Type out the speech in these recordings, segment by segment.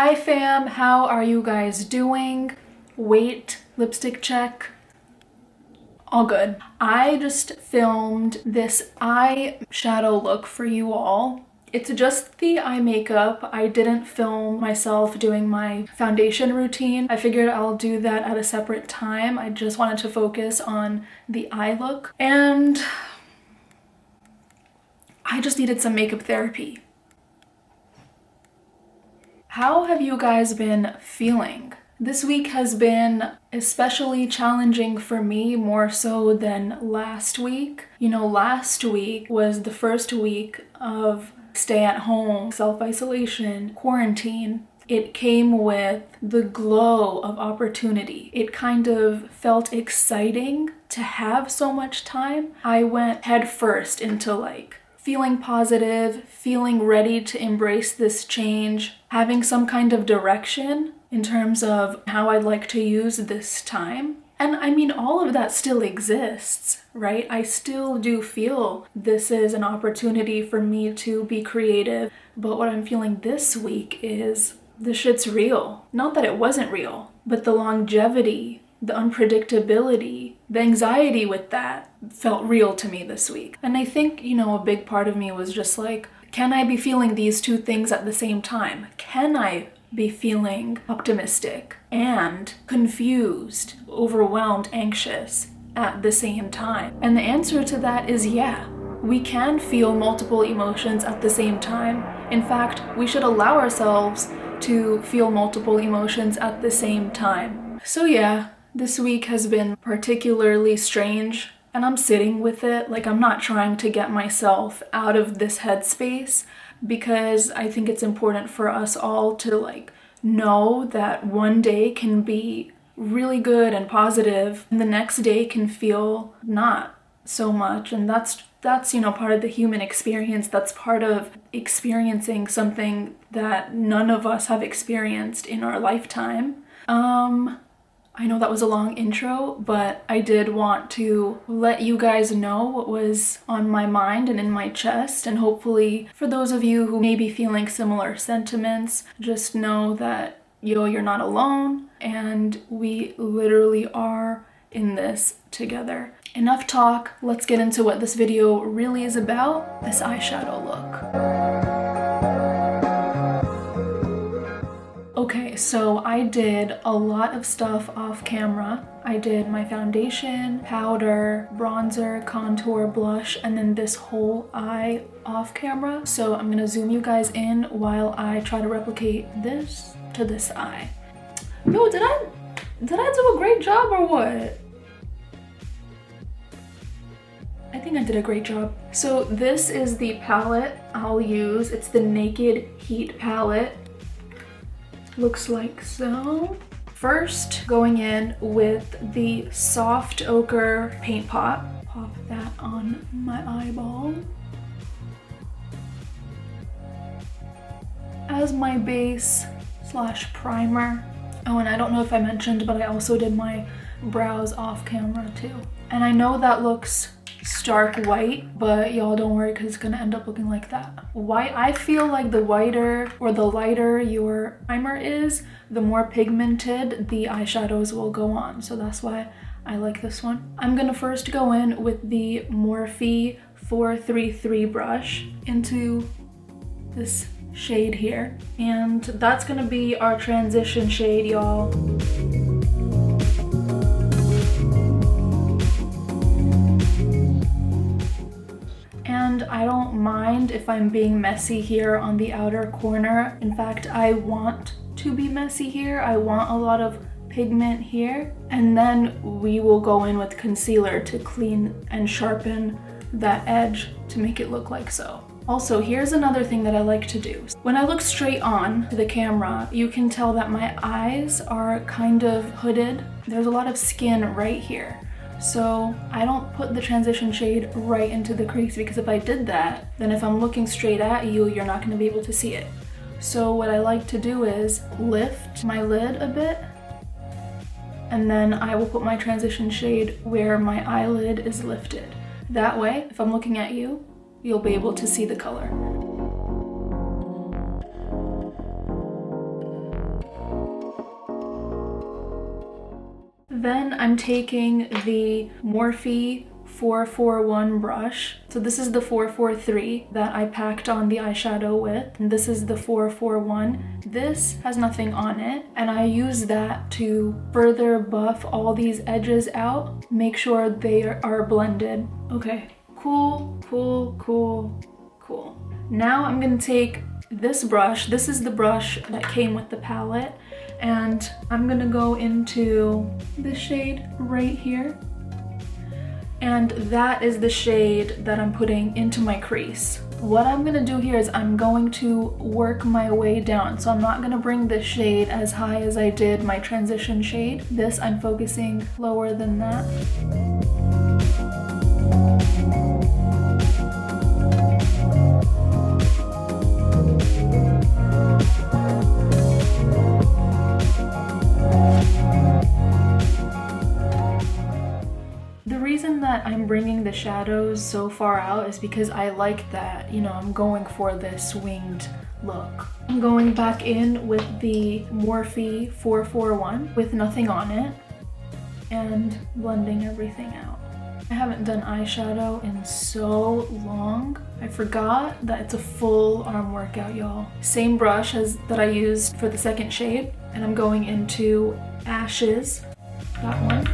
Hi fam, how are you guys doing? Wait, lipstick check. All good. I just filmed this eye shadow look for you all. It's just the eye makeup. I didn't film myself doing my foundation routine. I figured I'll do that at a separate time. I just wanted to focus on the eye look. And I just needed some makeup therapy. How have you guys been feeling? This week has been especially challenging for me, more so than last week. You know, last week was the first week of stay at home, self-isolation, quarantine. It came with the glow of opportunity. It kind of felt exciting to have so much time. I went head first into like feeling positive, feeling ready to embrace this change, having some kind of direction in terms of how I'd like to use this time. And I mean, all of that still exists, right? I still do feel this is an opportunity for me to be creative, but what I'm feeling this week is the shit's real. Not that it wasn't real, but the longevity, the unpredictability, the anxiety with that felt real to me this week. And I think, you know, a big part of me was just like, can I be feeling these two things at the same time? Can I be feeling optimistic and confused, overwhelmed, anxious at the same time? And the answer to that is yeah. We can feel multiple emotions at the same time. In fact, we should allow ourselves to feel multiple emotions at the same time. So yeah, this week has been particularly strange, and I'm sitting with it. Like, I'm not trying to get myself out of this headspace, because I think it's important for us all to like know that one day can be really good and positive and the next day can feel not so much. And that's you know, part of the human experience. That's part of experiencing something that none of us have experienced in our lifetime. I know that was a long intro, but I did want to let you guys know what was on my mind and in my chest, and hopefully for those of you who may be feeling similar sentiments, just know that, yo, you're not alone, and we literally are in this together. Enough talk, let's get into what this video really is about, this eyeshadow look. Okay, so I did a lot of stuff off camera. I did my foundation, powder, bronzer, contour, blush, and then this whole eye off camera. So I'm gonna zoom you guys in while I try to replicate this to this eye. Yo, did I do a great job or what? I think I did a great job. So this is the palette I'll use. It's the Naked Heat palette. Looks like so. First, going in with the soft ochre paint pot. Pop that on my eyeball as my base / primer. Oh, and I don't know if I mentioned, but I also did my brows off camera too. And I know that looks stark white, but y'all don't worry, because it's gonna end up looking like that. White, I feel like the whiter or the lighter your primer is, the more pigmented the eyeshadows will go on. So that's why I like this one. I'm gonna first go in with the Morphe 433 brush into this shade here. And that's gonna be our transition shade, y'all. And I don't mind if I'm being messy here on the outer corner. In fact, I want to be messy here. I want a lot of pigment here. And then we will go in with concealer to clean and sharpen that edge to make it look like so. Also, here's another thing that I like to do. When I look straight on to the camera, you can tell that my eyes are kind of hooded. There's a lot of skin right here. So I don't put the transition shade right into the crease, because if I did that, then if I'm looking straight at you, you're not going to be able to see it. So what I like to do is lift my lid a bit, and then I will put my transition shade where my eyelid is lifted. That way, if I'm looking at you, you'll be able to see the color. Then I'm taking the Morphe 441 brush. So this is the 443 that I packed on the eyeshadow with, and this is the 441. This has nothing on it, and I use that to further buff all these edges out, make sure they are blended. Okay, cool. Now I'm gonna take this brush. This is the brush that came with the palette, and I'm gonna go into this shade right here. And that is the shade that I'm putting into my crease. What I'm gonna do here is I'm going to work my way down. So I'm not gonna bring this shade as high as I did my transition shade. This I'm focusing lower than that. The reason that I'm bringing the shadows so far out is because I like that, you know, I'm going for this winged look. I'm going back in with the Morphe 441 with nothing on it and blending everything out. I haven't done eyeshadow in so long. I forgot that it's a full arm workout, y'all. Same brush as that I used for the second shade, and I'm going into Ashes, that one.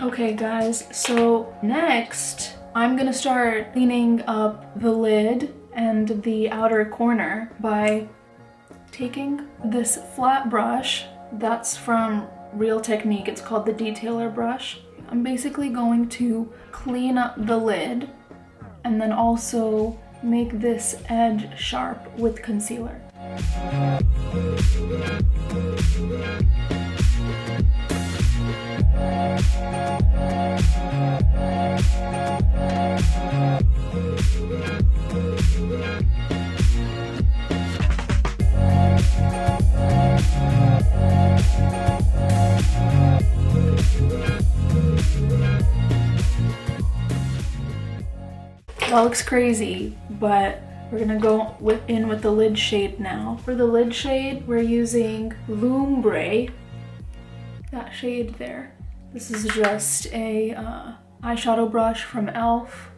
Okay guys, so next I'm gonna start cleaning up the lid and the outer corner by taking this flat brush that's from Real Technique. It's called the Detailer brush. I'm basically going to clean up the lid and then also make this edge sharp with concealer. That looks crazy, but we're gonna go in with the lid shade now. For the lid shade, we're using Lumbre, that shade there. This is just a eyeshadow brush from e.l.f.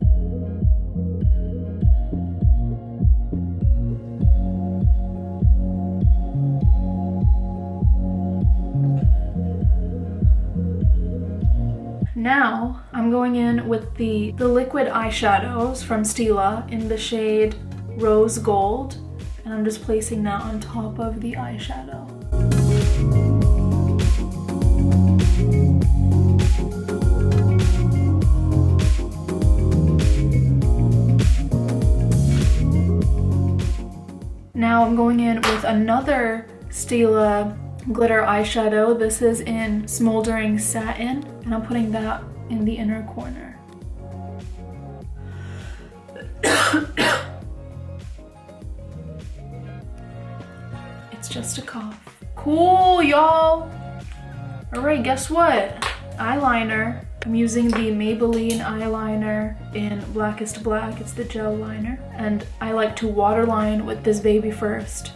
Now I'm going in with the liquid eyeshadows from Stila in the shade Rose Gold, and I'm just placing that on top of the eyeshadow. Now I'm going in with another Stila glitter eyeshadow. This is in Smoldering Satin, and I'm putting that in the inner corner. It's just a cough. Cool, y'all! Alright, guess what? Eyeliner. I'm using the Maybelline eyeliner in Blackest Black. It's the gel liner. And I like to waterline with this baby first.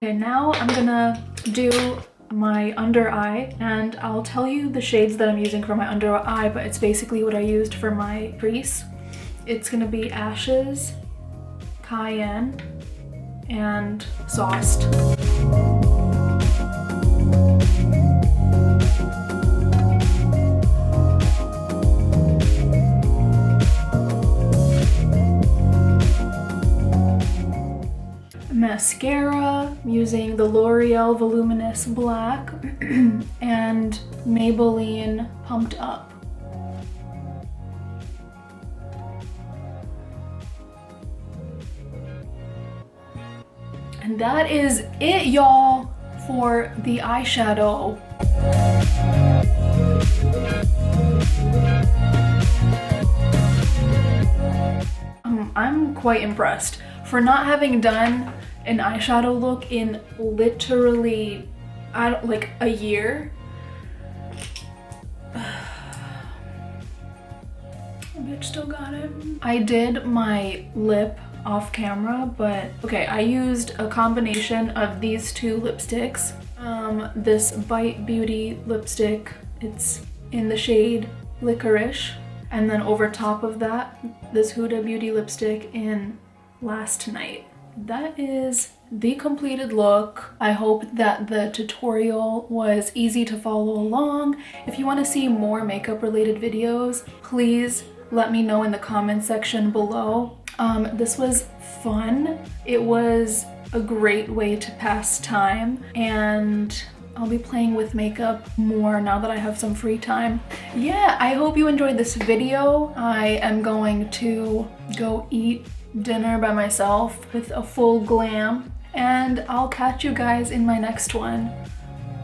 Okay, now I'm gonna do my under eye, and I'll tell you the shades that I'm using for my under eye, but it's basically what I used for my crease. It's gonna be Ashes, Cayenne, and Sauced. mascara. I'm using the L'Oreal Voluminous Black and Maybelline Pumped Up. And that is it, y'all, for the eyeshadow. I'm quite impressed. For not having done an eyeshadow look in literally, like a year. Bitch still got it. I did my lip off camera, but okay, I used a combination of these two lipsticks. This Bite Beauty lipstick, it's in the shade Licorice, and then over top of that, this Huda Beauty lipstick in Last Night. That is the completed look. I hope that the tutorial was easy to follow along. If you want to see more makeup related videos, please let me know in the comment section below. This was fun. It was a great way to pass time, and I'll be playing with makeup more now that I have some free time. Yeah, I hope you enjoyed this video. I am going to go eat dinner by myself with a full glam, and I'll catch you guys in my next one.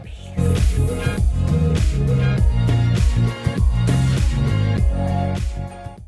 Peace.